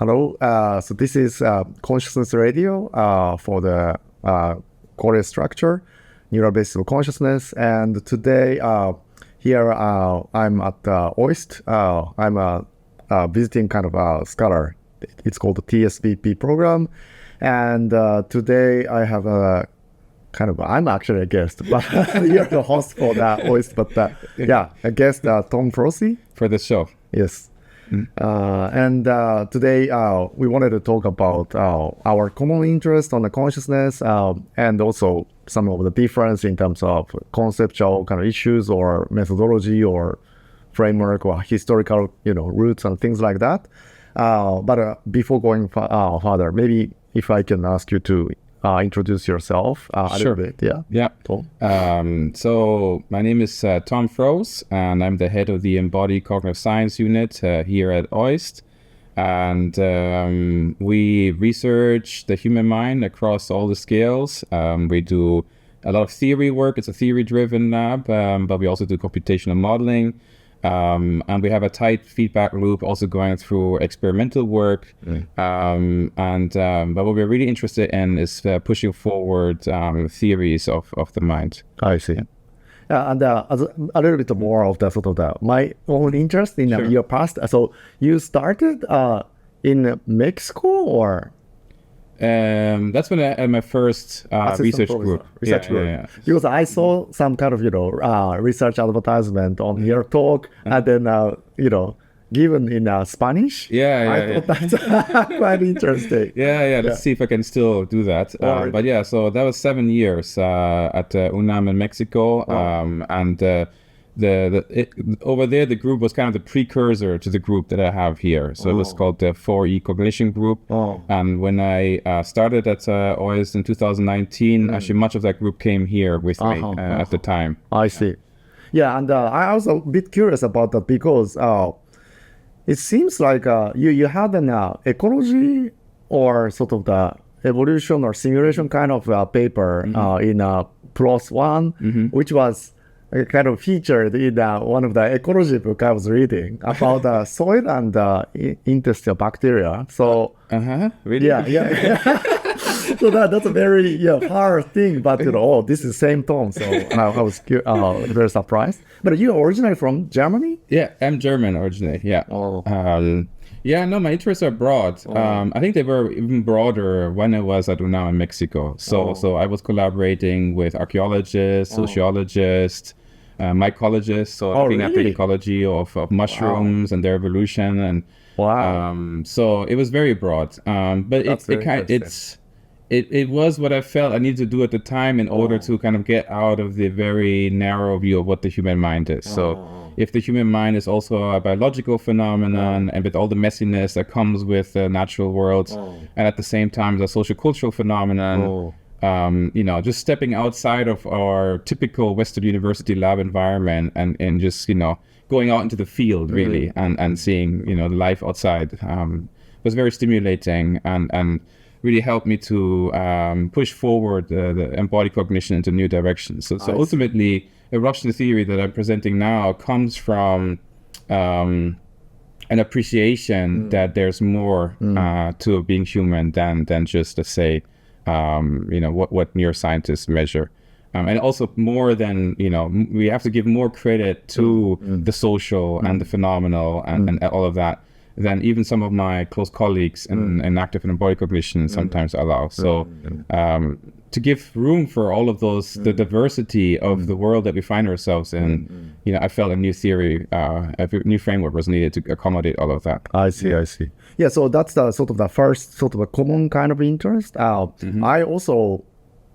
Hello. So this is Consciousness Radio for the Qualia structure, neural basis of consciousness. And today here I'm at OIST. I'm a visiting kind of a scholar. It's called the TSVP program. And today I have a I'm actually a guest, but you're the host for the OIST. But a guest, Tom Froese. For the show. Yes. And today we wanted to talk about our common interest on the consciousnness and also some of the difference in terms of conceptual kind of issues or methodology or framework or historical, roots and things like that. But before going further, maybe if I can ask you to introduce yourself a Sure. little bit. Yeah. Cool. So my name is Tom Froese, and I'm the head of the Embodied Cognitive Science Unit here at OIST. And we research the human mind across all the scales. We do a lot of theory work. It's a theory-driven lab, but we also do computational modeling. And we have a tight feedback loop also going through experimental work. But what we're really interested in is pushing forward theories of the mind. I see. And a little bit more of the sort of my own interest in Sure. your past. So you started in Mexico or? That's when I had my first research group. Research group. Yeah. Because I saw some kind of research advertisement on your talk, and then given in Spanish. I thought that's quite interesting. Let's see if I can still do that. So that was 7 years at UNAM in Mexico, and over there the group was kind of the precursor to the group that I have here. So it was called the 4E Cognition Group. And when I started at OIST in 2019, actually much of that group came here with me at the time. I see. Yeah, and I was a bit curious about that because it seems like you had an ecology or sort of the evolution or simulation kind of paper in PLOS 1, which was kind of featured in one of the ecology book I was reading about the soil and intestinal bacteria. So Really? Yeah. So that's a very hard thing, but this is same tone. So I was very surprised. But you're originally from Germany? Yeah, I'm German originally. Yeah. My interests are broad. I think they were even broader when I was at UNAM in Mexico. So I was collaborating with archaeologists, sociologists, mycologists, looking at the ecology of mushrooms and their evolution, and so it was very broad. But it was what I felt I needed to do at the time in order to kind of get out of the very narrow view of what the human mind is. So if the human mind is also a biological phenomenon and with all the messiness that comes with the natural world, and at the same time as a social cultural phenomenon, just stepping outside of our typical Western university lab environment and just, going out into the field really and seeing, the life outside was very stimulating and really helped me to push forward the embodied cognition into new directions. So ultimately, eruption theory that I'm presenting now comes from an appreciation that there's more to being human than just, let's say, what neuroscientists measure. And also more than, we have to give more credit to the social and the phenomenal and all of that than even some of my close colleagues in active and embodied cognition sometimes allow. So to give room for all of those, the diversity of the world that we find ourselves in, I felt a new theory, a new framework was needed to accommodate all of that. I see. Yeah, so that's the sort of the first sort of a common kind of interest. I also,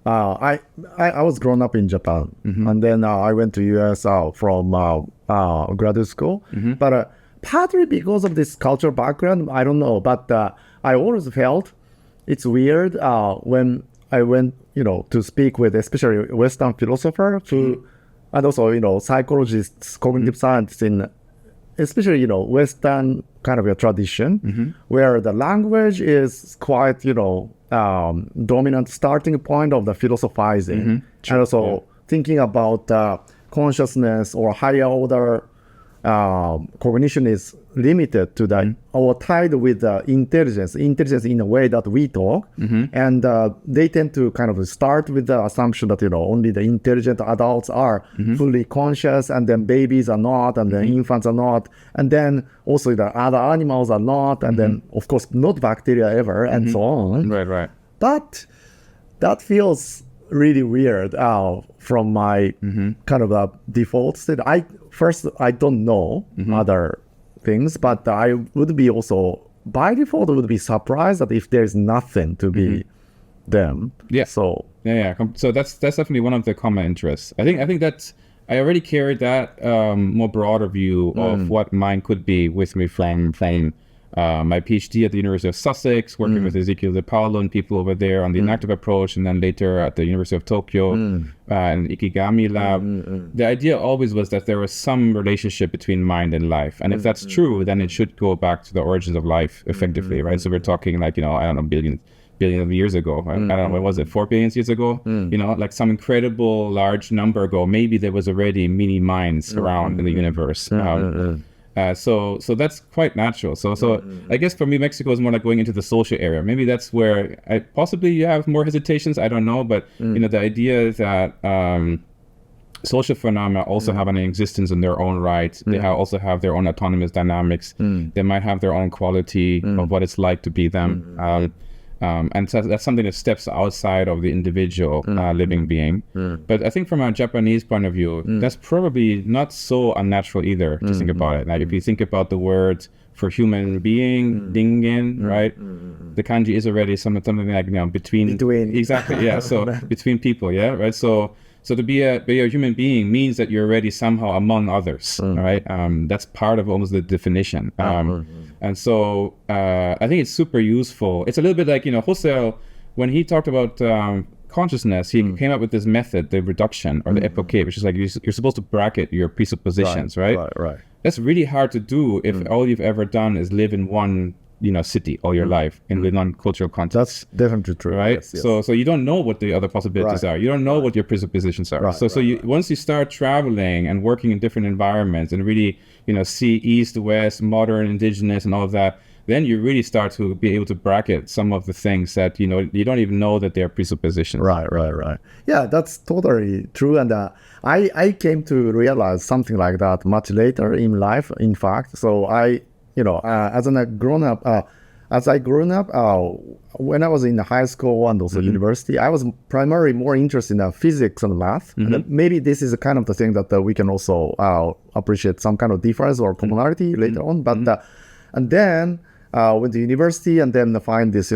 I was grown up in Japan, and then I went to US from graduate school, but partly because of this cultural background, I don't know, but I always felt it's weird when I went, to speak with especially Western philosophers and also, psychologists, cognitive scientists in especially, Western kind of a tradition where the language is quite, dominant starting point of the philosophizing. And also thinking about consciousness or higher order cognition is limited to the or tied with intelligence in a way that we talk, and they tend to kind of start with the assumption that only the intelligent adults are fully conscious, and then babies are not, and then infants are not, and then also the other animals are not, and then of course not bacteria ever, and so on. Right. But that feels really weird from my kind of default state. I don't know other things, but I would be also by default would be surprised that if there's nothing to be them. Yeah. So So that's definitely one of the common interests. I think that's I already carried that more broader view of what mind could be with me from my PhD at the University of Sussex, working with Ezekiel De Paulo and people over there on the inactive approach, and then later at the University of Tokyo and Ikigami lab. The idea always was that there was some relationship between mind and life, and if that's true, then it should go back to the origins of life, effectively, right? So we're talking like I don't know, billions of years ago. I don't know, what was it, 4 billion years ago? Like some incredible large number ago, maybe there was already mini minds around in the universe. So that's quite natural. So I guess for me, Mexico is more like going into the social area. Maybe that's where possibly you have more hesitations. I don't know, but the idea that social phenomena also have an existence in their own right. They also have their own autonomous dynamics. They might have their own quality of what it's like to be them. And so that's something that steps outside of the individual living being. But I think from a Japanese point of view, that's probably not so unnatural either to think about it. Now, if you think about the word for human being, ringen, right? The kanji is already something like between. Exactly, yeah. So between people, yeah, right. So to be a human being means that you're already somehow among others, right? That's part of almost the definition. And so I think it's super useful. It's a little bit like, Husserl, when he talked about consciousness, he came up with this method, the reduction or the epoche, which is like you're supposed to bracket your presuppositions, right? Right. That's really hard to do if all you've ever done is live in one city all your life in the non-cultural context. That's definitely true, right? Yes. So you don't know what the other possibilities are. You don't know what your presuppositions are. Once you start traveling and working in different environments and really see East, West, modern, indigenous, and all of that, then you really start to be able to bracket some of the things that you don't even know that they're presuppositions. Right. Yeah, that's totally true. And I came to realize something like that much later in life, in fact. So as I grew up, when I was in high school and also university, I was primarily more interested in physics and math. And maybe this is kind of the thing that we can also appreciate some kind of difference or commonality later on. But and then went to university and then find this,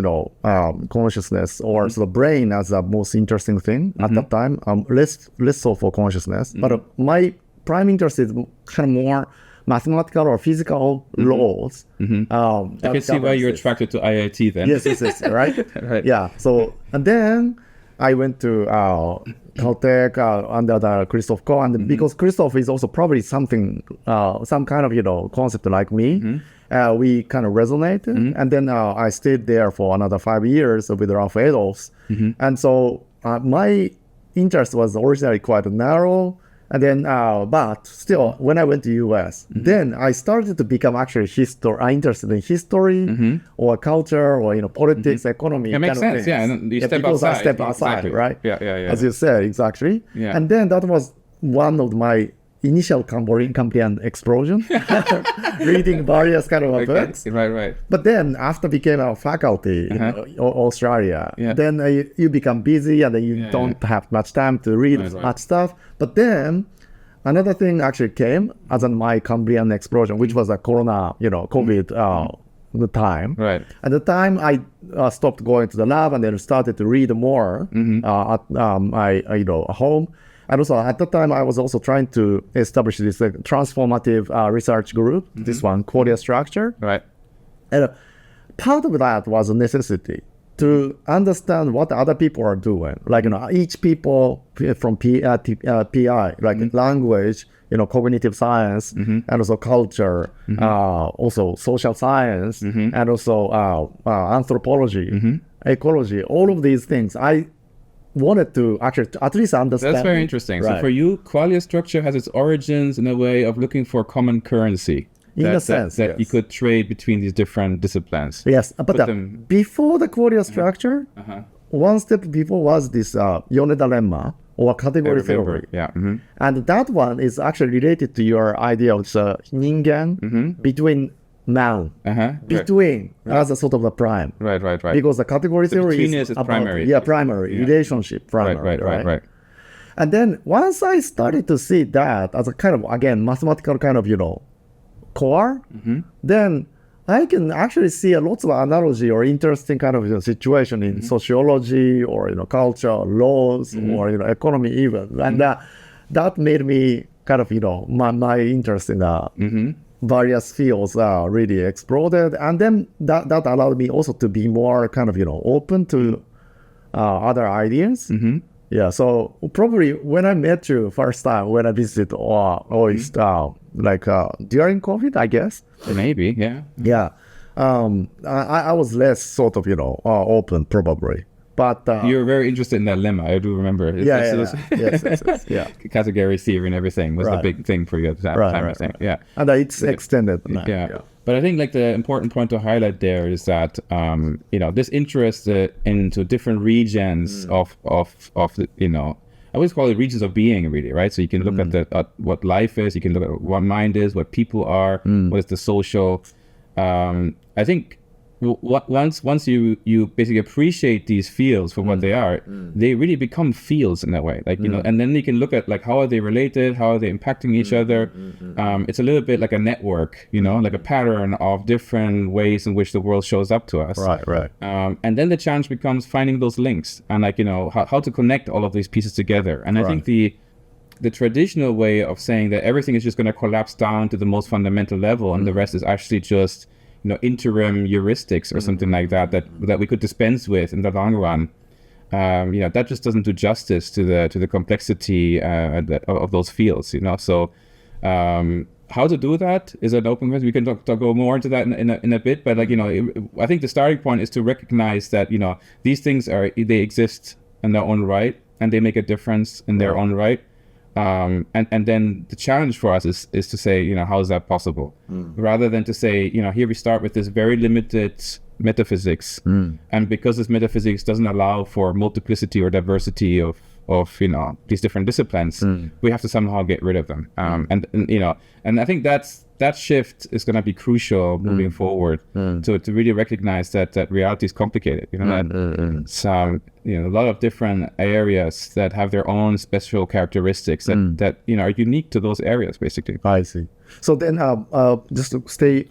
consciousness or sort of brain as the most interesting thing at that time. Less so for consciousness, but my prime interest is kind of more mathematical or physical laws. I can see why you're attracted to IIT then. Yes, right? Right. Yeah. So, and then I went to Caltech under the Christoph Koch, and because Christoph is also probably some kind of, concept like me, we kind of resonated. And then I stayed there for another 5 years with Ralph Adolphs. And so my interest was originally quite narrow. And then, but still, when I went to US, then I started to become actually interested in history or culture or politics, economy. It makes sense, yeah. And you step outside. I step outside, exactly. right? Yeah. As you said, exactly. Yeah. And then that was one of my initial Cambrian explosion, reading various kind of books. Right. But then after became a faculty in Australia, then you become busy and then you don't have much time to read much stuff. But then another thing actually came as in my Cambrian explosion, which was a Corona, COVID the time. Right. At the time, I stopped going to the lab and then started to read more at my home. And also at the time, I was also trying to establish this transformative research group, this one, Qualia structure. Right. And part of that was a necessity to understand what other people are doing. Like, each people from PI, like language, cognitive science, and also culture, also social science, and also anthropology, ecology, all of these things. I wanted to actually at least understand. That's very interesting. Right. So for you, Qualia structure has its origins in a way of looking for common currency. In a sense, that yes. you could trade between these different disciplines. Yes, but before the Qualia structure, one step before was this Yoneda lemma, or category theory. Yeah. And that one is actually related to your idea of the ningen between man, between as a sort of a prime. Right. Because the category theory is about primary. Primary relationship, primary. Right. And then once I started to see that as a kind of, again, mathematical kind of, core, then I can actually see a lot of analogy or interesting kind of situation in sociology or culture, laws, or economy even, and that made me kind of my interest in various fields really exploded, and then that allowed me also to be more kind of open to other ideas. Yeah, so probably when I met you first time when I visited OIST, during COVID, I guess. Maybe, yeah. Yeah. I was less sort of, open probably. But you were very interested in that lemma. I do remember. Yes. Category theory and everything was the big thing for you at that time, I think. Yeah. And it's extended. Yeah. But I think the important point to highlight there is that this interest into different regions of I always call it regions of being, really, right? So you can look at what life is, you can look at what mind is, what people are, what is the social. I think once you basically appreciate these fields for what they are, they really become fields in that way. And then you can look at how are they related, how are they impacting each other. It's a little bit like a network, like a pattern of different ways in which the world shows up to us. Right. And then the challenge becomes finding those links and how to connect all of these pieces together. And I think the traditional way of saying that everything is just going to collapse down to the most fundamental level and the rest is actually just interim heuristics or something like that we could dispense with in the long run. That just doesn't do justice to the complexity of those fields. So how to do that is an open question. We can go more into that in a bit, but I think the starting point is to recognize that these things they exist in their own right and they make a difference in their own right. And then the challenge for us is to say, how is that possible? Rather than to say, here we start with this very limited metaphysics. And because this metaphysics doesn't allow for multiplicity or diversity of these different disciplines, we have to somehow get rid of them. And I think that shift is going to be crucial moving forward to really recognize that reality is complicated. It's a lot of different areas that have their own special characteristics that are unique to those areas, basically. I see. So then, just to stay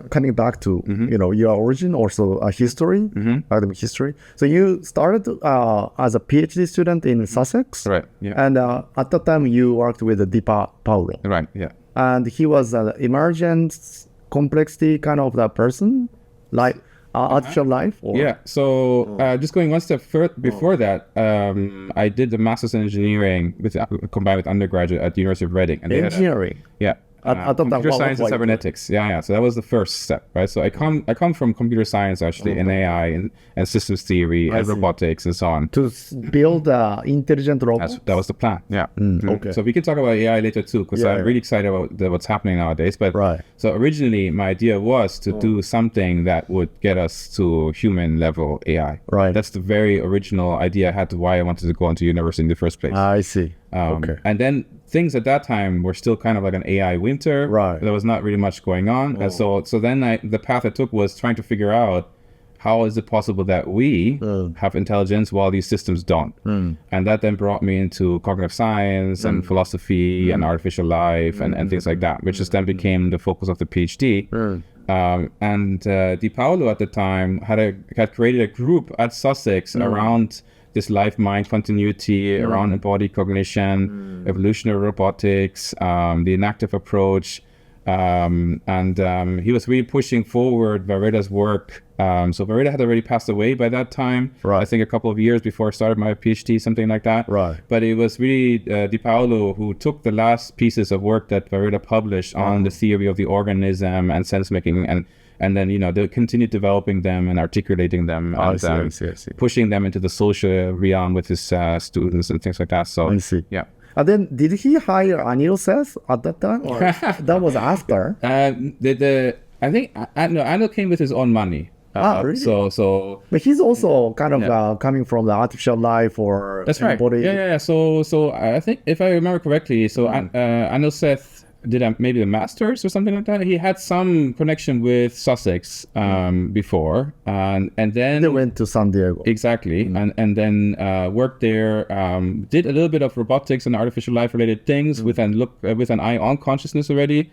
coming back to your origin, also history, academic history. So you started as a PhD student in Sussex, right? Yeah. And at that time you worked with Di Paolo, right? Yeah. And he was an emergent complexity kind of the person, like artificial life. Or? Yeah. So just going one step before that, I did the master's in engineering combined with undergraduate at the University of Reading. And engineering. Yeah. Computer science and cybernetics. Yeah. So that was the first step, right? So I come from computer science actually, and AI and systems theory and robotics and so on. To build intelligent robots. That was the plan. Yeah. Okay. So we can talk about AI later too, because I'm really excited about what's happening nowadays. But so originally my idea was to do something that would get us to human level AI. Right. That's the very original idea I had to why I wanted to go into university in the first place. I see. Okay. And then things at that time were still kind of like an AI winter. Right. There was not really much going on. And so then the path I took was trying to figure out how is it possible that we have intelligence while these systems don't? And that then brought me into cognitive science and philosophy and artificial life and things like that, which just then became the focus of the PhD. And Di Paolo at the time had created a group at Sussex around this life-mind continuity, around embodied cognition, evolutionary robotics, the inactive approach. And he was really pushing forward Vareda's work. So Vareda had already passed away by that time. Right. I think a couple of years before I started my PhD, something like that. Right. But it was really Di Paolo who took the last pieces of work that Vareda published on the theory of the organism and sense-making and and then they continue developing them and articulating them, and I see. pushing them into the social realm with his students and things like that. So I see. Yeah. And then did he hire Anil Seth at that time, or that was after? I think Anil came with his own money. Really? So But he's also kind of coming from the artificial life or that's right. embodied. Yeah. So I think if I remember correctly, so Anil Seth did maybe a master's or something like that. He had some connection with Sussex before, and then They went to San Diego. Exactly, and then worked there. Did a little bit of robotics and artificial life related things with an eye on consciousness already.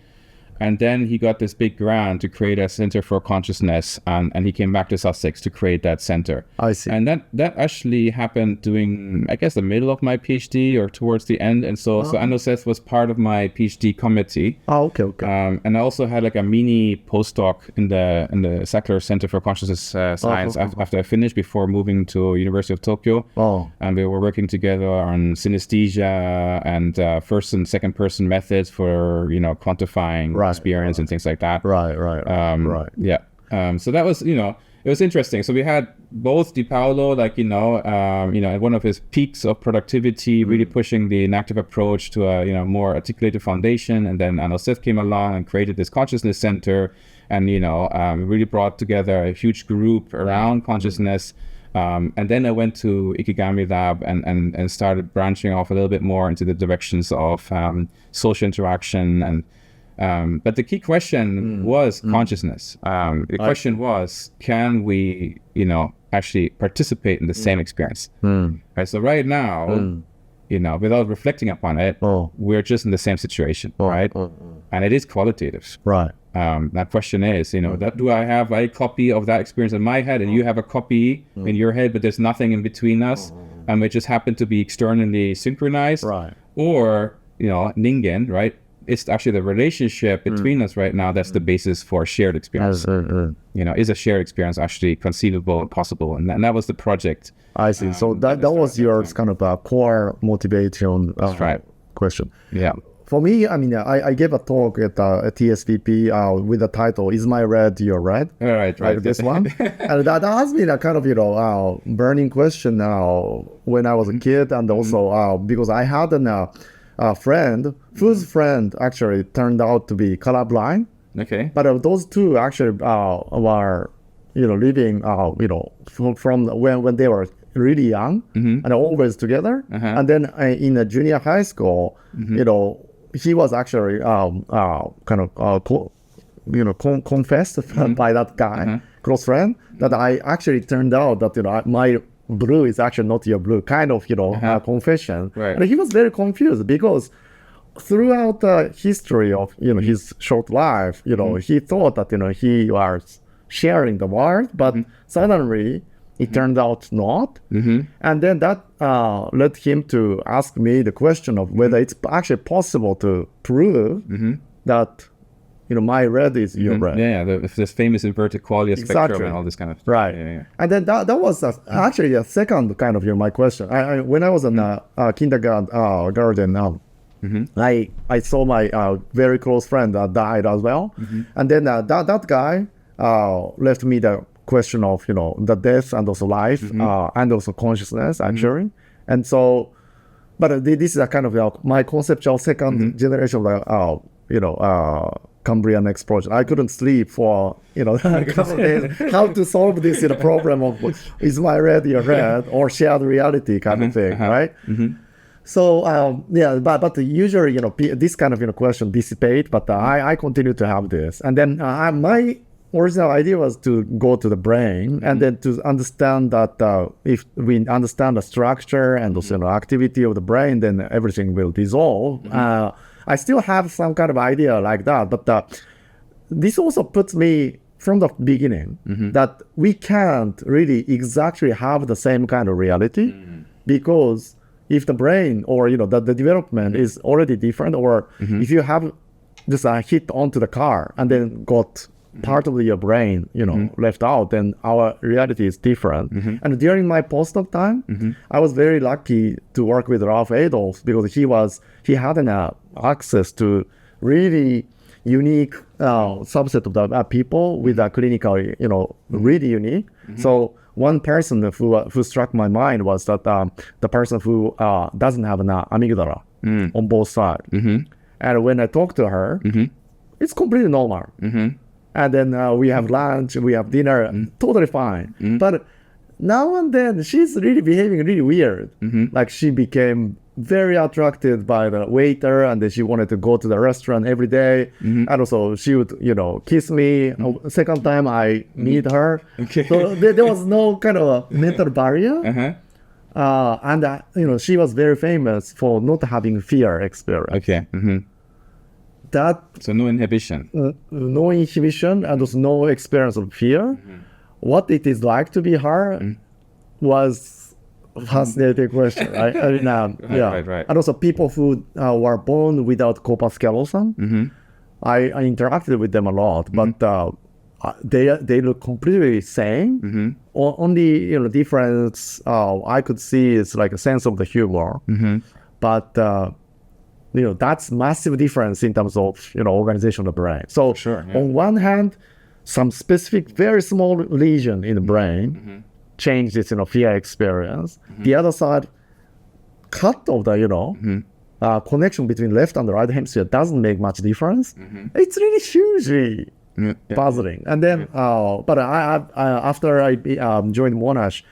And then he got this big grant to create a center for consciousness, and he came back to Sussex to create that center. I see. And that actually happened during, I guess, the middle of my PhD or towards the end. And so Anil Seth was part of my PhD committee. Oh, okay. And I also had like a mini postdoc in the Sackler Center for Consciousness Science after I finished, before moving to University of Tokyo. Oh. And we were working together on synesthesia and first and second person methods for quantifying experience and things like that. Right. Yeah. So that was, it was interesting. So we had both Di Paolo, at one of his peaks of productivity, really pushing the inactive approach to a, more articulated foundation. And then Anil Seth came along and created this consciousness center, and, really brought together a huge group around consciousness. And then I went to Ikigami Lab and started branching off a little bit more into the directions of social interaction. And but the key question was consciousness. The question was, can we, actually participate in the same experience? Right. So right now, without reflecting upon it, we're just in the same situation, right? And it is qualitative. Right. That question is, that do I have a copy of that experience in my head, and you have a copy in your head, but there's nothing in between us, and we just happen to be externally synchronized, right? Or ningen, right? It's actually the relationship between us right now that's the basis for shared experience. Is a shared experience actually conceivable and possible? And that was the project. I see. So that was your kind of core motivation question. Yeah. For me, I gave a talk at TSVP with the title, "Is my red your red?" Right. Like this one. And that has been a kind of, burning question when I was a kid, and also because I had a friend whose friend actually turned out to be colorblind. Okay. But those two actually were, living, from when they were really young and always together. And then in a junior high school, he was actually confessed by that guy, close friend, that I actually turned out that my blue is actually not your blue, kind of, confession. Right. And he was very confused because throughout the history of, his short life, he thought that, he was sharing the world, but suddenly it turned out not. And then that led him to ask me the question of whether it's actually possible to prove that, my red is your red. Yeah, this famous inverted Qualia spectrum and all this kind of stuff. Right. Yeah. And then that was actually a second kind of my question. When I was in kindergarten, I saw my very close friend died as well. And then that guy left me the question of, the death and also life and also consciousness, actually. And so, but this is a kind of my conceptual second generation of, Cambrian explosion. I couldn't sleep for a couple of days. How to solve this problem of is my red your red or shared reality kind of thing, right? So but usually this kind of question dissipate, but I continue to have this, and then my original idea was to go to the brain and then to understand that if we understand the structure and also activity of the brain, then everything will dissolve. I still have some kind of idea like that, but this also puts me from the beginning that we can't really exactly have the same kind of reality, because if the brain or the development is already different, or if you have just hit onto the car and then got part of your brain left out, then our reality is different. And during my postdoc time, I was very lucky to work with Ralph Adolph, because he had an access to really unique subset of the people with a clinical, really unique. So one person who struck my mind was that the person who doesn't have an amygdala on both sides. And when I talk to her, it's completely normal. And then we have lunch, we have dinner, totally fine. But now and then she's really behaving really weird. Like she became very attracted by the waiter, and then she wanted to go to the restaurant every day. And also she would, kiss me. Second time I meet her. So there was no kind of a mental barrier. And she was very famous for not having fear experience. So no inhibition. No inhibition and also no experience of fear. What it is like to be her was a fascinating question. Right? I mean, right. And also people who were born without corpus callosum, I interacted with them a lot, but they look completely same. Only difference I could see is like a sense of the humor. But that's massive difference in terms of organization of the brain. So on one hand, some specific very small lesion in the brain changed its fear experience. The other side, cut of the connection between left and the right hemisphere doesn't make much difference. It's really hugely puzzling. And then, but I after I joined Monash,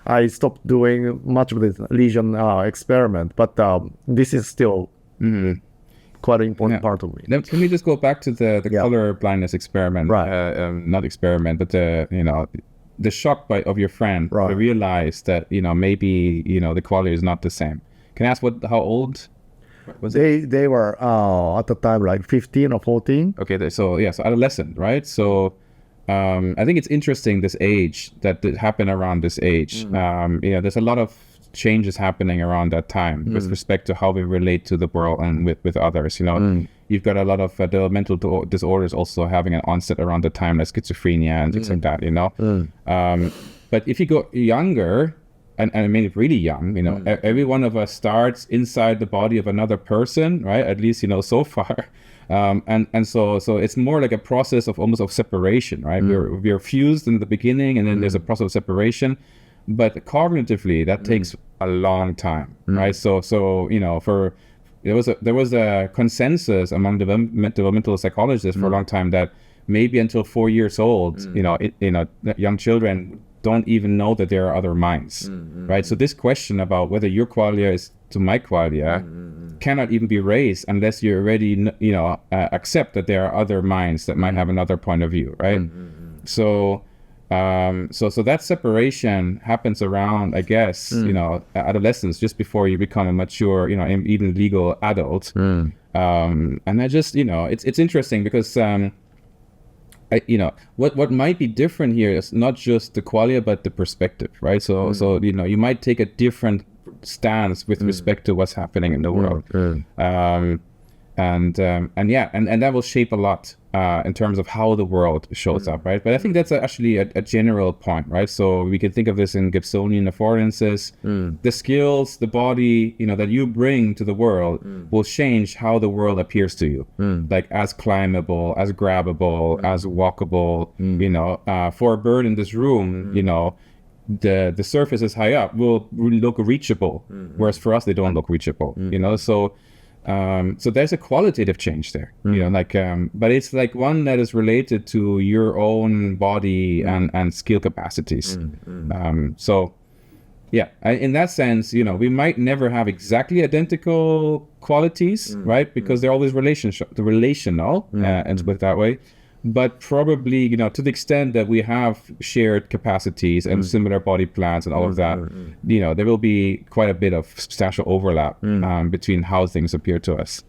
I stopped doing much of this lesion experiment. But this is still quite an important part of me. Now, can we just go back to the color blindness experiment? Not experiment, but the shock of your friend to realize that maybe the quality is not the same. Can I ask how old was it? They were at the time like 15 or 14. Okay, so adolescent, right? So I think it's interesting this age that happened around this age. There's a lot of changes happening around that time with respect to how we relate to the world and with others. You've got a lot of developmental disorders also having an onset around the time, like schizophrenia and things like that. But if you go younger, and I mean really young, every one of us starts inside the body of another person, right? At least so far. And so it's more like a process of almost of separation, right? We're fused in the beginning, and then there's a process of separation. But cognitively, that takes a long time, right? So there was a consensus among developmental psychologists for a long time that maybe until 4 years old, young children don't even know that there are other minds, right? So this question about whether your qualia is to my qualia cannot even be raised unless you already accept that there are other minds that might have another point of view, right? So that separation happens around, I guess, adolescence, just before you become a mature, even legal adult. And I just, it's interesting because, what might be different here is not just the qualia, but the perspective, right? So you might take a different stance with respect to what's happening in the world. And that will shape a lot in terms of how the world shows up, right? But I think that's actually a general point, right? So we can think of this in Gibsonian affordances. The skills, the body, that you bring to the world will change how the world appears to you, like as climbable, as grabbable, as walkable. For a bird in this room, the surface is high up will look reachable, whereas for us they don't look reachable. So there's a qualitative change there, but it's like one that is related to your own body and skill capacities. In that sense, we might never have exactly identical qualities, right? Because they're always relational, and put it that way. But probably, to the extent that we have shared capacities and similar body plans and all of that, there will be quite a bit of substantial overlap between how things appear to us.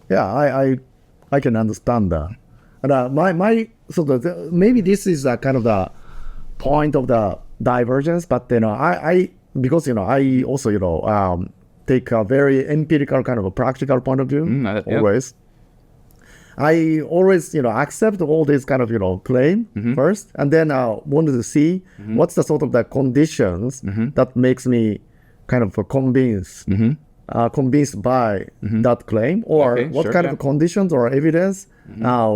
I can understand that. And maybe this is a kind of the point of the divergence, but I also take a very empirical kind of a practical point of view always. I always, accept all these kind of, claim first, and then wanted to see what's the sort of the conditions that makes me kind of convinced by that claim, or what kind of conditions or evidence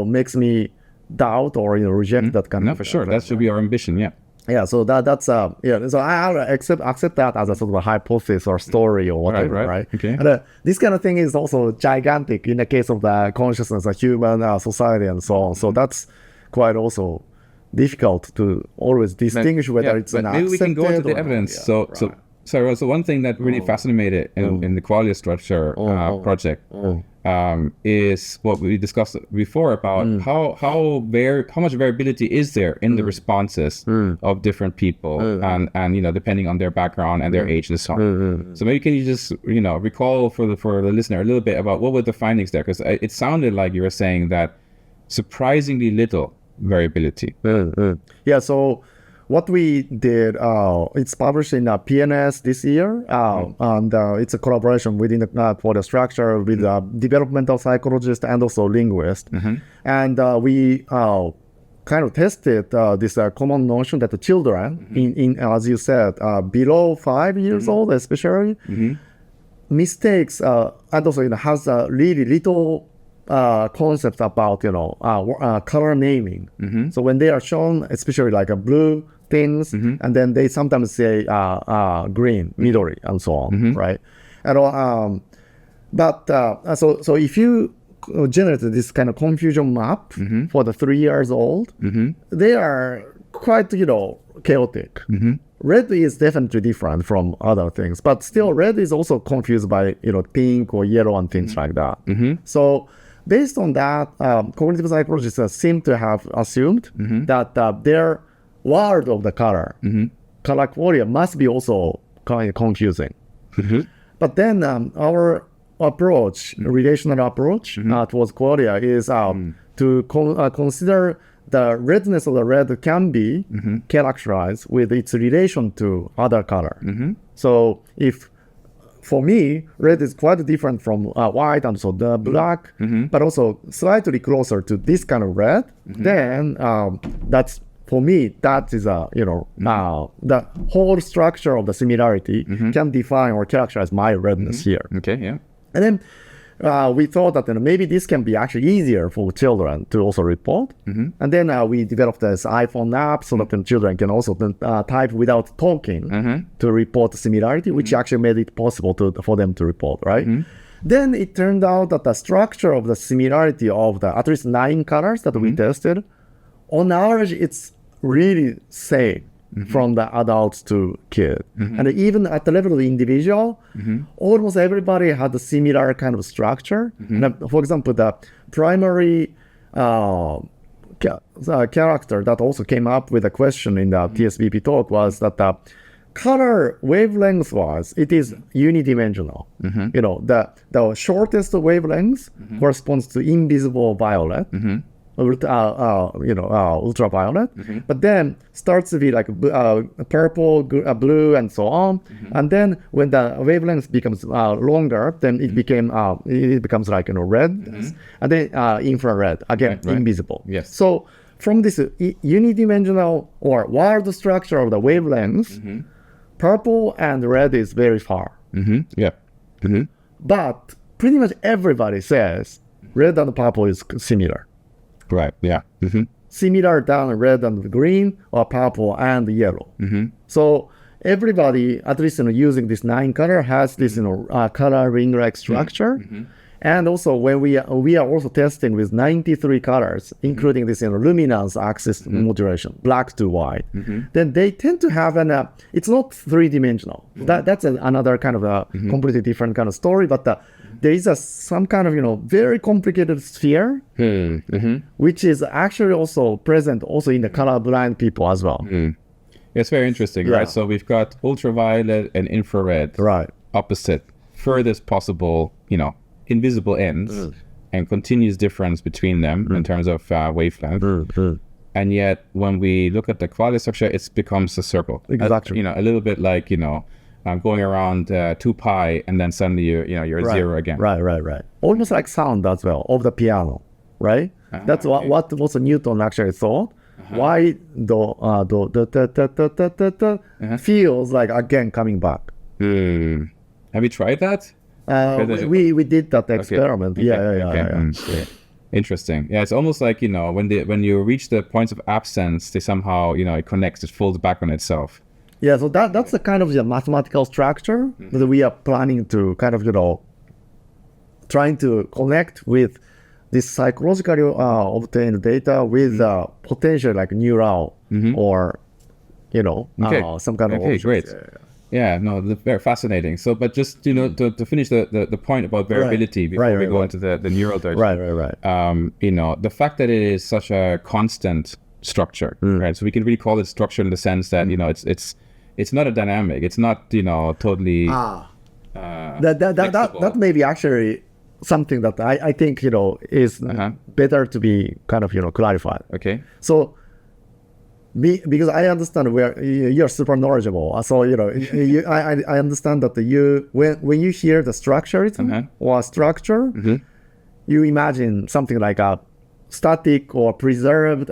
makes me doubt or reject that kind of. No, for sure. That should be our ambition. Yeah. Yeah, so that's So I accept that as a sort of a hypothesis or story or whatever, right? Okay. And this kind of thing is also gigantic in the case of the consciousness, the human society, and so on. So that's quite also difficult to always distinguish whether it's an accepted. Maybe we can go into the evidence. So one thing that really fascinated in the Qualia structure project is what we discussed before about how much variability is there in the responses of different people and depending on their background and their age and so on. So maybe can you just recall for the listener a little bit about what were the findings there, because it sounded like you were saying that surprisingly little variability. Yeah, so what we did, it's published in PNS this year, and it's a collaboration within the Qualia structure with developmental psychologists and also linguists. And we kind of tested this common notion that the children, in as you said, below 5 years old especially, mistakes, and also has really little concept about color naming. So when they are shown, especially like a blue things, and then they sometimes say green, midori, and so on, right? And so if you generate this kind of confusion map for the 3 years old, they are quite chaotic. Red is definitely different from other things, but still red is also confused by pink or yellow and things like that. So based on that, cognitive psychologists seem to have assumed that their world of the color qualia must be also kind of confusing. But then our approach, relational approach towards qualia is to consider the redness of the red can be characterized with its relation to other color. So if for me, red is quite different from white and so the black, but also slightly closer to this kind of red, then that's, for me, that is the whole structure of the similarity can define or characterize my redness here. Okay, yeah. And then we thought that maybe this can be actually easier for children to also report. And then we developed this iPhone app so that the children can also type without talking to report the similarity, which actually made it possible for them to report, right? Then it turned out that the structure of the similarity of the at least 9 colors that we tested, on average, it's really same from the adults to kid. And even at the level of the individual, almost everybody had a similar kind of structure. And, for example, the primary character that also came up with a question in the TSBP talk was that the color wavelength wise, it is unidimensional. The shortest wavelength corresponds to invisible violet. Ultraviolet, but then starts to be like purple, blue, and so on. And then when the wavelength becomes longer, then it becomes like red, and then infrared, again, invisible. Yes. So from this unidimensional or wild structure of the wavelengths, purple and red is very far. But pretty much everybody says red and purple is similar. Right, yeah. Similar than red and green or purple and yellow. So everybody, at least using this 9 color, has this color ring-like structure. And also when we are also testing with 93 colors, including this luminance axis modulation, black to white, then they tend to have it's not 3-dimensional. That's another kind of a completely different kind of story, but there is some kind of very complicated sphere, which is actually also present also in the colorblind people as well. It's very interesting, right? So we've got ultraviolet and infrared, opposite, furthest possible, invisible ends, and continuous difference between them in terms of wavelength. And yet, when we look at the qualia structure, it becomes a circle. Exactly. A little bit like going around 2 pi, and then suddenly you're zero again. Right. Almost like sound as well of the piano, right? That's what was Newton actually thought. Why feels like again coming back. Have you tried that? We did that experiment. Okay. Interesting. Yeah, it's almost like, when you reach the points of absence, they somehow, it connects, it folds back on itself. Yeah, so that's the kind of the mathematical structure that we are planning to kind of, trying to connect with this psychologically obtained data with potential like neural or, some kind of... Okay, great. Yeah, no, very fascinating. So, but just, to finish the point about variability before we go into the neural direction. Right. The fact that it is such a constant structure, right? So we can really call it structure in the sense that, it's not a dynamic. It's not, totally that may be actually something that I think, is better to be kind of, clarified. Okay. So, because I understand where you're super knowledgeable, so I understand that when you hear the structuralism or structure, you imagine something like a static or preserved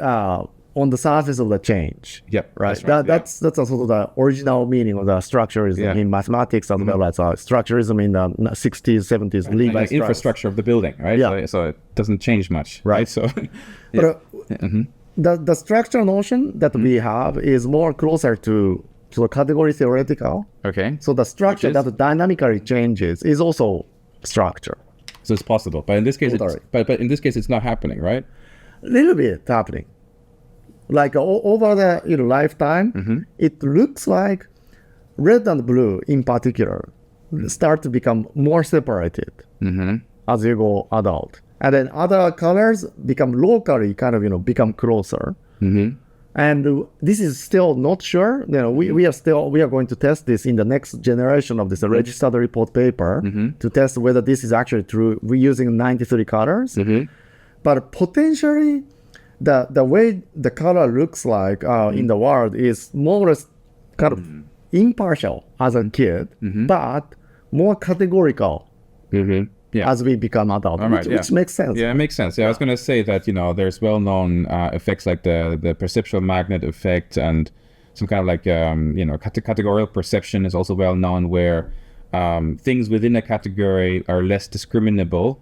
on the surface of the change. Yep, right. That's a sort of the original meaning of the structuralism in mathematics as well as structuralism in the 60s, 70s. Like infrastructure of the building, right? Yeah. So it doesn't change much, right? So, but the structural notion that we have is more closer to category theoretical. Okay. So the structure that dynamically changes is also structure. So it's possible, but in this case, but in this case, it's not happening, right? A little bit happening. Like over the lifetime, it looks like red and blue in particular start to become more separated as you go adult. And then other colors become locally kind of, become closer. And this is still not sure. We are going to test this in the next generation of this registered report paper to test whether this is actually true. We're using 93 colors. But potentially, the way the color looks like in the world is more or less kind of impartial as a kid, but more categorical as we become adult, which makes sense. Yeah, it makes sense. Yeah, I was going to say that, there's well-known effects like the perceptual magnet effect and some kind of like, categorical perception is also well-known where things within a category are less discriminable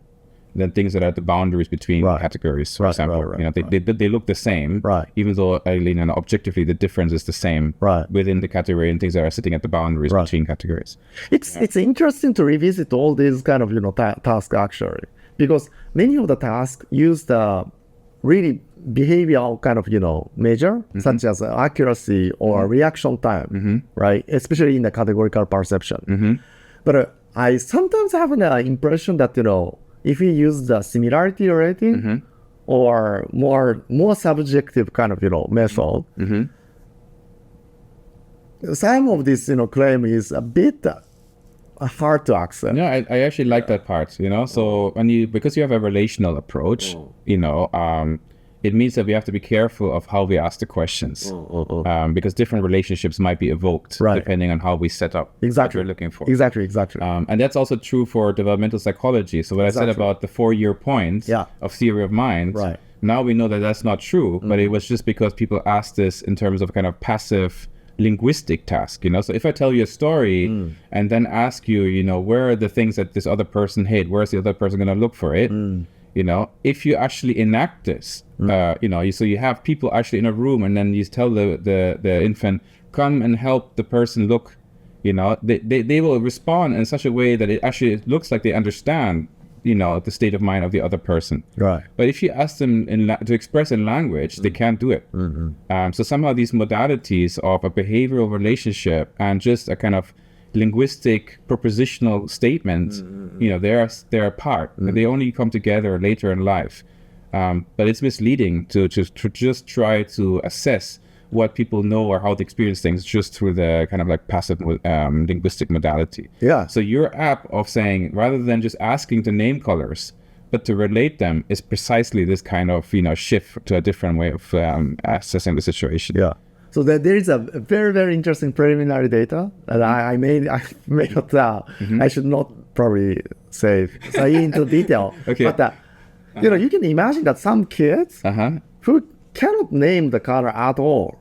than things that are at the boundaries between categories, for example. They look the same, even though objectively the difference is the same within the category and things that are sitting at the boundaries between categories. It's interesting to revisit all these kind of tasks actually, because many of the tasks use the really behavioral kind of measure such as accuracy or reaction time, right? Especially in the categorical perception. But I sometimes have an impression that if you use the similarity rating or more subjective kind of method, some of this claim is a bit hard to accept. No, I actually like that part. So because you have a relational approach, it means that we have to be careful of how we ask the questions, because different relationships might be evoked depending on how we set up what we're looking for. Exactly. And that's also true for developmental psychology. So what I said about the 4-year point of theory of mind, now we know that that's not true, but it was just because people asked this in terms of kind of passive linguistic task. So if I tell you a story and then ask you, where are the things that this other person hid, where's the other person going to look for it? If you actually enact this, so you have people actually in a room and then you tell the infant, come and help the person look, they will respond in such a way that it actually looks like they understand, the state of mind of the other person. Right. But if you ask them to express in language, they can't do it. So somehow these modalities of a behavioral relationship and just a kind of linguistic propositional statements, they're apart. They only come together later in life. But it's misleading to just try to assess what people know or how they experience things just through the kind of like passive linguistic modality. Yeah. So your app of saying, rather than just asking to name colors, but to relate them is precisely this kind of, shift to a different way of assessing the situation. Yeah. So there is a very, very interesting preliminary data that I may not, I should not probably say into detail. Okay. But, you can imagine that some kids who cannot name the color at all,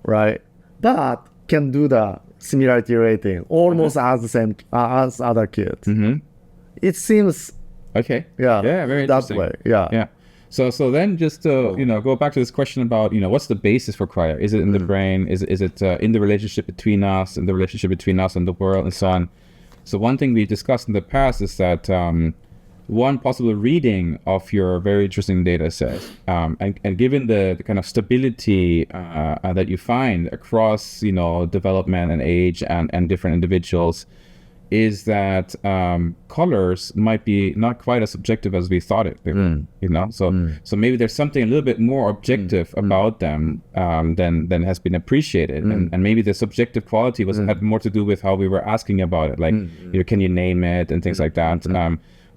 right? But can do the similarity rating almost as the same as other kids. It seems Okay. Yeah. Yeah, very that interesting. way. Yeah. Yeah. So then just to, go back to this question about, what's the basis for qualia? Is it in the brain? Is it in the relationship between us, and the relationship between us and the world, and so on? So one thing we discussed in the past is that one possible reading of your very interesting data set, and given the kind of stability that you find across, development and age and different individuals, is that colors might be not quite as objective as we thought it. So maybe there's something a little bit more objective about them than has been appreciated, and maybe the subjective quality had more to do with how we were asking about it, like can you name it and things like that.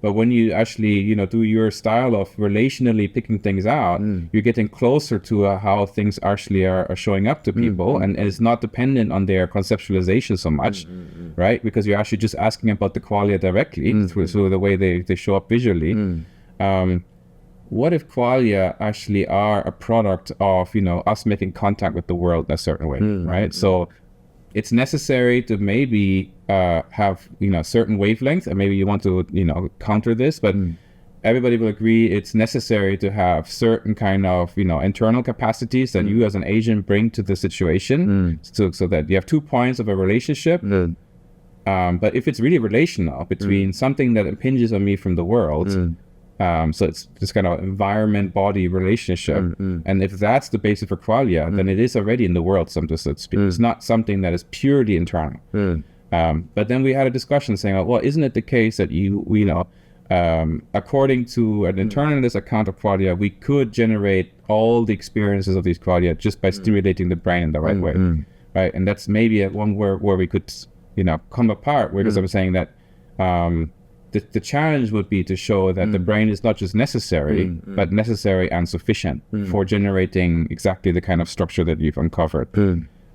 But when you actually, do your style of relationally picking things out, you're getting closer to how things actually are showing up to people, and it's not dependent on their conceptualization so much, right? Because you're actually just asking about the qualia directly through the way they show up visually. What if qualia actually are a product of, us making contact with the world in a certain way, right? So it's necessary to maybe have certain wavelengths, and maybe you want to counter this, but everybody will agree it's necessary to have certain kind of internal capacities that you as an agent bring to the situation, so that you have 2 points of a relationship. But if it's really relational between something that impinges on me from the world, so it's this kind of environment-body relationship, and if that's the basis for qualia, then it is already in the world, so to speak. It's not something that is purely internal. But then we had a discussion saying, well, isn't it the case that according to an internalist account of qualia, we could generate all the experiences of these qualia just by stimulating the brain in the right way, right? And that's maybe one where we could, come apart, because I'm saying that the challenge would be to show that the brain is not just necessary, but necessary and sufficient for generating exactly the kind of structure that you've uncovered.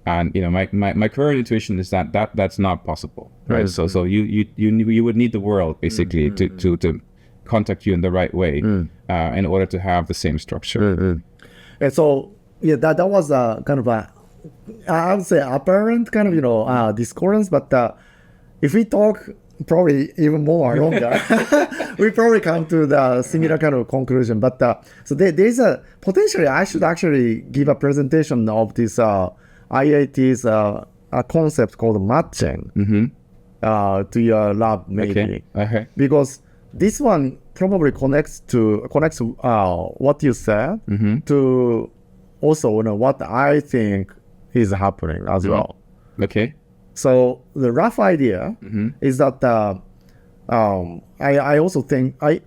And my current intuition is that that's not possible, right? So you would need the world basically to contact you in the right way in order to have the same structure. And so that was a kind of I would say apparent kind of discordance, but if we talk probably even more longer, we probably come to the similar kind of conclusion. But so there's a potentially I should actually give a presentation of this IIT's a concept called matching to your lab maybe, because this one probably connects what you said to also what I think is happening as well. Okay. So the rough idea is that I also think I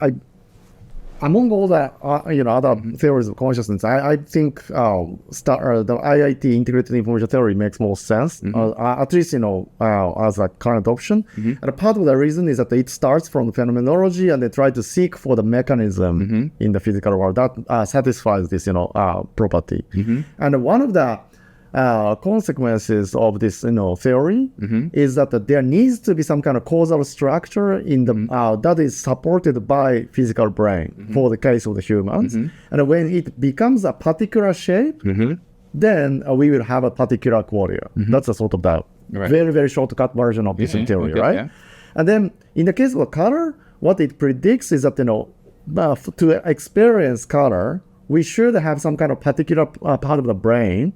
among all the other theories of consciousness, I think the IIT integrated information theory makes more sense, at least as a current option. And part of the reason is that it starts from the phenomenology, and they try to seek for the mechanism in the physical world that satisfies this property. And one of the consequences of this theory is that there needs to be some kind of causal structure in the that is supported by physical brain for the case of the humans, and when it becomes a particular shape, then we will have a particular qualia. That's a sort of the very, very shortcut version of this theory, right? And then in the case of color, what it predicts is that to experience color, we should have some kind of particular part of the brain,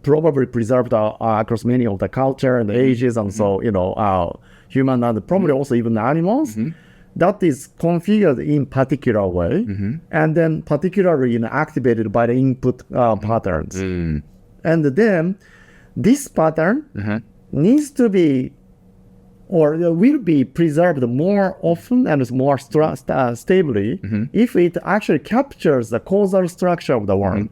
probably preserved across many of the culture and ages, and so human and probably also even animals, that is configured in particular way, and then particularly activated by the input patterns. And then this pattern needs to be or will be preserved more often and more stably if it actually captures the causal structure of the world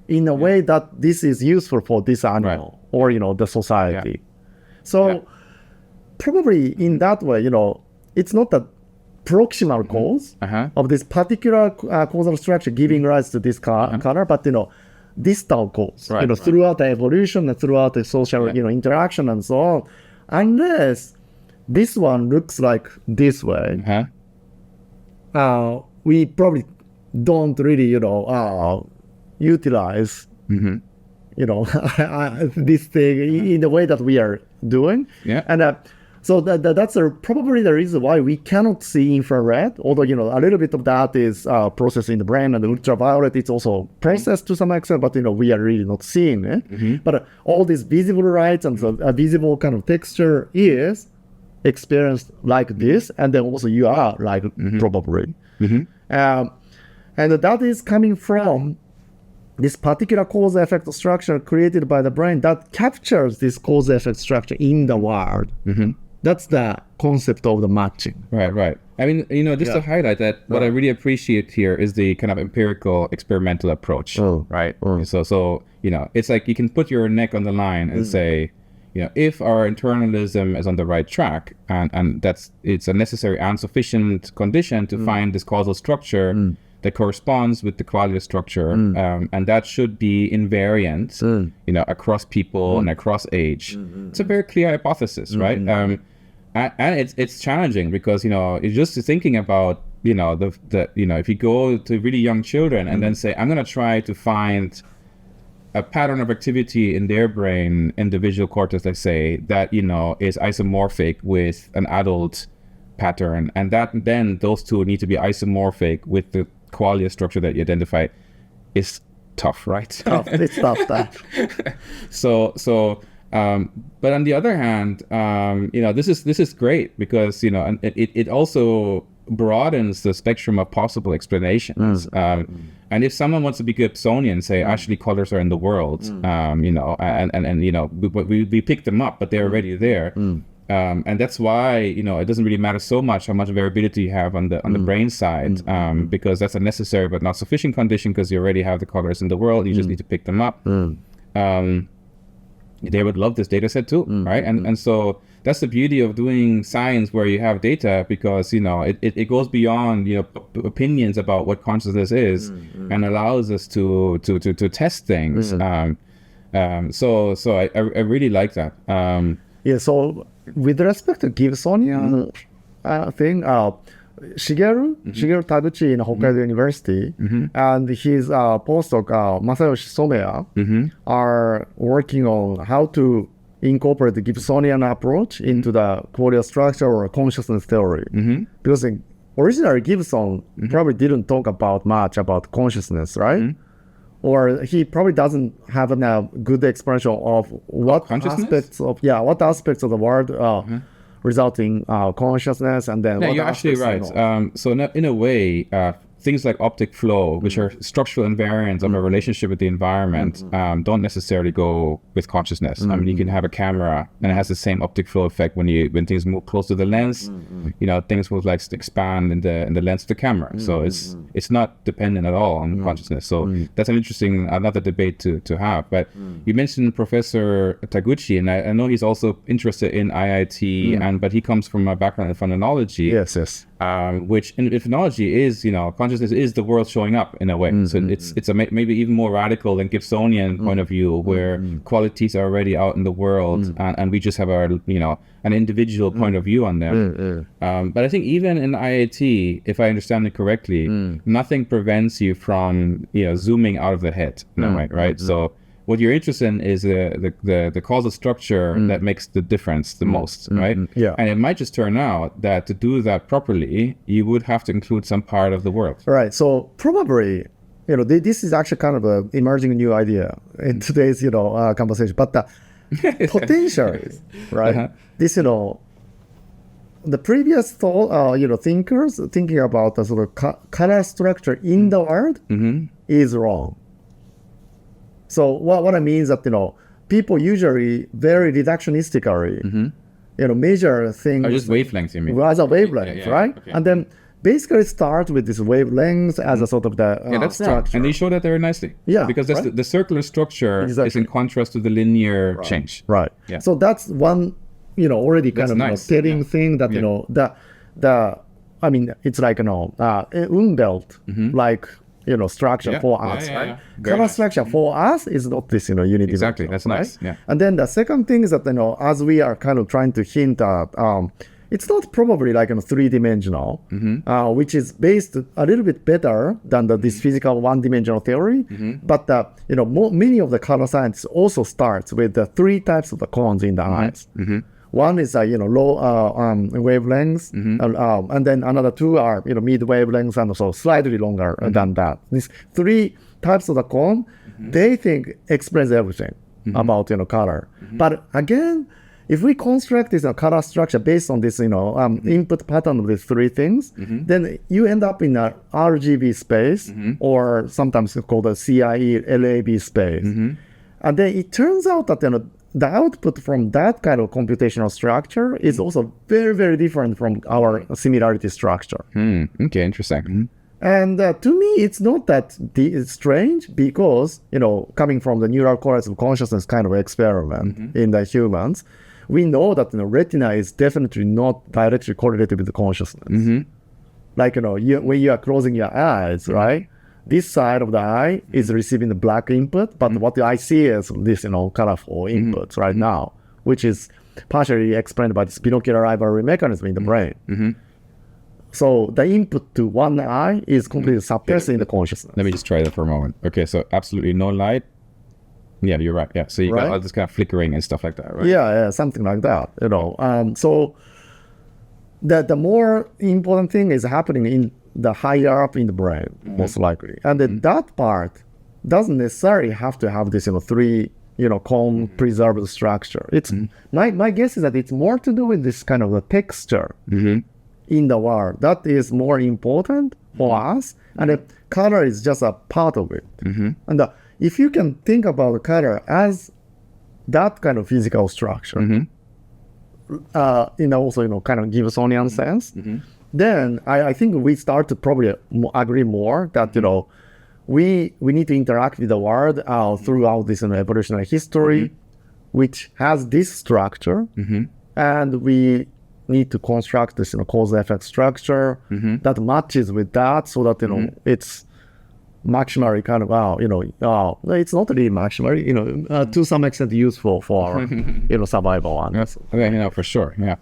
in a way that this is useful for this animal or the society. So probably in that way, it's not the proximal cause of this particular causal structure giving rise to this color, but distal cause throughout the evolution and throughout the social interaction and so on. Unless this one looks like this way, we probably don't really, utilize, this thing in the way that we are doing. And So that's probably the reason why we cannot see infrared, although, a little bit of that is processed in the brain, and the ultraviolet, it's also processed to some extent, but, we are really not seeing it. But all these visible lights and the visible kind of texture is experienced like this, and then also you are like probably. And that is coming from this particular cause-effect structure created by the brain that captures this cause-effect structure in the world. That's the concept of the matching. Right. I mean, just to highlight that, what I really appreciate here is the kind of empirical, experimental approach, right? So it's like you can put your neck on the line and say, if our internalism is on the right track, and it's a necessary and sufficient condition to find this causal structure that corresponds with the Qualia structure, and that should be invariant, across people and across age. It's a very clear hypothesis, right? And it's challenging because it's just thinking about if you go to really young children and then say, I'm going to try to find a pattern of activity in their brain, in the visual cortex, let's say, that is isomorphic with an adult pattern, and that then those two need to be isomorphic with the Qualia structure that you identify, is tough, right? It's tough. But on the other hand, this is great because it also broadens the spectrum of possible explanations. And if someone wants to be Gibsonian, say actually colors are in the world, we pick them up, but they're already there. And that's why it doesn't really matter so much how much variability you have on the brain side, because that's a necessary but not sufficient condition, because you already have the colors in the world. You just need to pick them up. They would love this data set too, right? And so that's the beauty of doing science where you have data, because it goes beyond opinions about what consciousness is, and allows us to test things. So I really like that. So with respect to Gibsonian thing, Shigeru Taguchi in Hokkaido University and his postdoc Masayoshi Someya are working on how to incorporate the Gibsonian approach into the Qualia structure or consciousness theory. Because originally Gibson probably didn't talk much about consciousness, right? Or he probably doesn't have a good explanation of what aspects of the world resulting consciousness, and then you're actually right. So in a way, things like optic flow, which are structural invariants of a relationship with the environment, don't necessarily go with consciousness. I mean, you can have a camera and it has the same optic flow effect when things move close to the lens. Things will expand in the lens of the camera. So it's not dependent at all on consciousness. So that's another debate to have. But you mentioned Professor Taguchi, and I know he's also interested in IIT, but he comes from a background in phenomenology. Yes. Which in phenomenology is, consciousness is the world showing up in a way. So it's maybe even more radical than Gibsonian point of view, where qualities are already out in the world, and we just have our, an individual point of view on them. But I think even in IIT, if I understand it correctly, nothing prevents you from, zooming out of the head in a way, right? So what you're interested in is the causal structure that makes the difference the most, right? Yeah. And it might just turn out that to do that properly, you would have to include some part of the world. Right. So probably, this is actually kind of an emerging new idea in today's, conversation. But the potential is, right? This, the previous thinkers thinking about the sort of color structure in the world is wrong. So what I mean is that, people usually very reductionistically, measure things. Just wavelengths, you mean? As a wavelength, right? Okay. And then basically start with this wavelength as a sort of the that's structure. And they show that very nicely. Yeah. Because that's the circular structure is in contrast to the linear change. Right. Yeah. So that's one, already kind of nice. telling thing that, it's like, belt, like, structure for us, right? Color nice. structure for us is not this, unidimensional. Exactly, that's nice. Right? Yeah. And then the second thing is that, as we are kind of trying to hint at, it's not probably like three-dimensional, which is based a little bit better than this physical one-dimensional theory. But many of the color science also starts with the three types of the cones in the eyes. One is low wavelengths, and then another two are mid wavelengths and also slightly longer than that. These three types of the cone, they think explains everything about color. But again, if we construct this color structure based on this input pattern of these three things, then you end up in a RGB space, or sometimes called a CIE LAB space. And then it turns out that the output from that kind of computational structure is also very, very different from our similarity structure. Okay, interesting. And to me, it's not that strange because, coming from the neural correlates of consciousness kind of experiment in the humans, we know that retina is definitely not directly correlated with the consciousness. Like, when you are closing your eyes, right? This side of the eye is receiving the black input, but what I see is this, colorful inputs right now, which is partially explained by this binocular rivalry mechanism in the brain. So the input to one eye is completely suppressed in the consciousness. Let me just try that for a moment. Okay, so absolutely no light. Yeah, you're right. Yeah, so you got all this kind of flickering and stuff like that, right? Yeah, something like that. So the more important thing is happening in the higher up in the brain, most likely, and then that part doesn't necessarily have to have this three cone preserved structure. It's my guess is that it's more to do with this kind of the texture in the world that is more important for us, and the color is just a part of it. And if you can think about the color as that kind of physical structure, also kind of Gibsonian sense, then I think we start to probably agree more that we need to interact with the world throughout this evolutionary history, which has this structure, and we need to construct this cause effect structure that matches with that, so that it's maximally kind of it's not really maximally to some extent useful for survival. Yes, okay, for sure, yeah.